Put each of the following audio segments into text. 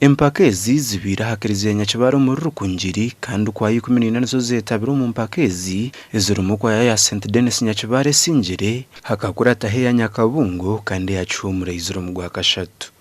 Empaka zibira hakiriziya Nyakibaare Rukungiri kandi kwa 18 zo zetabira mu mpaka izuru mukwa ya St Denis Nyakibaare Singire hakakura tahe ya Nyakabungo kandi yacumura izuru mu gwa kashatu.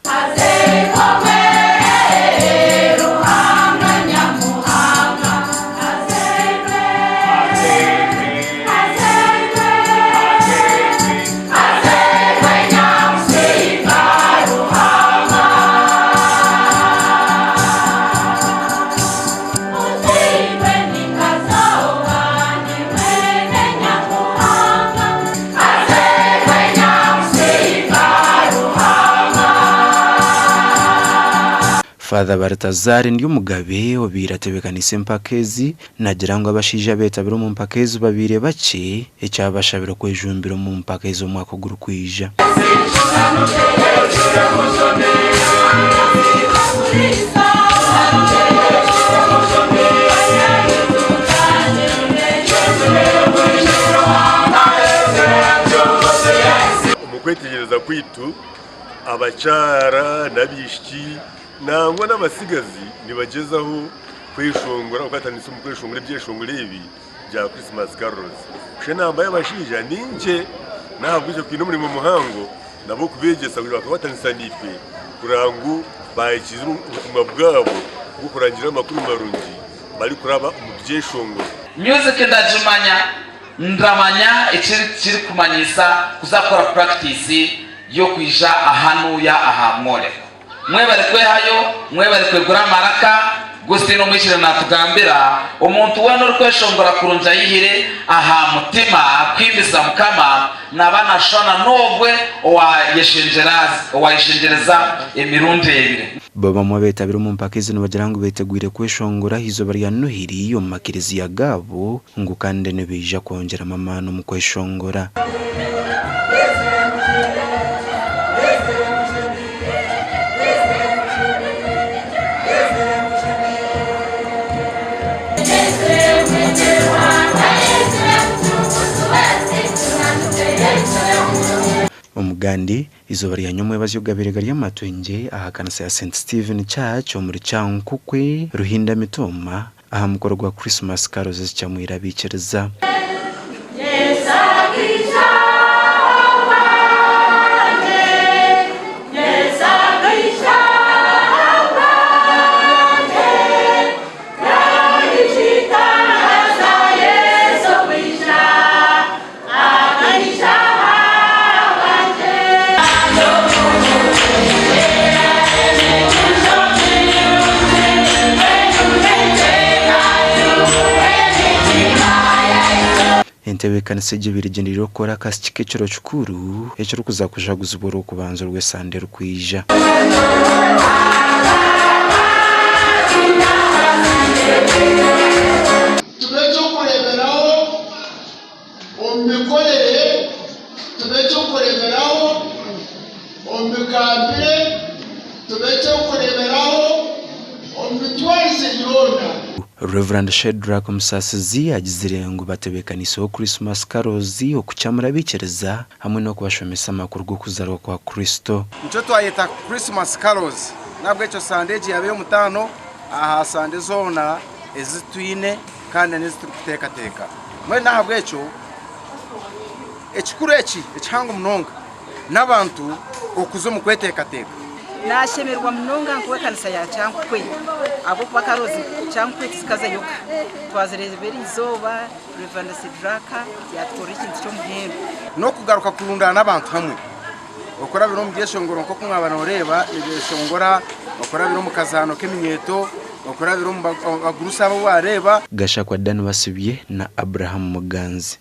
Father Baratazari ndi umugabe obiratebekanise Empaka nagira ngo abashija betabira mu Empaka babire bace ecyabashabira kwejumbira mu Empaka umwaka gurukwija. Umukwetegereza kwitu abacara nabishiki nangwa n'abasigazi nibagezaho kwishongora ukatanise mu kwishongora byeshongora ibi bya Christmas carols. She nambaye abashija ninje nabwije kwino muri mu muhango nabo kubegesa kugira bakabatanisa nipe kurangu bayikiza ubutumwa bwabo bwo kurangira amakuru marungi bari kuraba mu byeshongora. Music ndajumanya ndamanya ikiri kumanyisa kuzakora practice yo kwija ahanuya ahamwore mwebarekwe hayo mwebarekwe gura maraka gustino mwishira natugambira umuntu wano rukweshongora kurunja yihire aha mutima kwimisa mukama nabana shona nobwe owayeshengereza emirundebire. Baba mwabetabira mu Empaka no bagira ngo betegwire kweshongora hizo bari ya Noohiri omumakereleziya gabo ngo kande nebija kongera mamano mu kweshongora. Omugandi izo bari yanyomwe baziyogabirega ry'amatwenge ahakanisa ya St Stephen Church muri Cyankukwe Ruhinda Mitoma aha mukorwa Christmas carols cyamwira bikereza. Entebekanise jibirigendiro kora kasike cyo chukuru ecyo kuzakujaguza uburo kubanza rwe sande rukwija. Tubecho kureberaho ombikorere tubecho kureberaho ombikambire tubecho kureberaho ombitwarize yona. Reverend Shedrack Musasizi agizire ngo batebekanise o Christmas carols okucyamura bikereza hamwe no kubashomesa amakuru go kuzarwa kwa Kristo. Icyo twayita Christmas carols nabwo icyo sandeji yabeyo mutano aha sande zona ezitwine kandi neziteka mwe nahabwe icyo ekikureki ekihango munonga n'abantu okuzo mu kweteka nashemerwa munonga nkwe kanisa ya Cyankukwe abo kwa karozi Cyankukwe tsikaze yoka twazirebera izoba Reverend Shedrack yatwora ikintu cyo muhembe no kugaruka kurundana n'abantu hamwe okora biro mu byeshongoro nko kumwabana ureba ibyeshongora okora biro mu kazano k'eminyeto okora biro mu bagurusa abo wareba Gashakwa Dan basibye na Abraham Muganzi.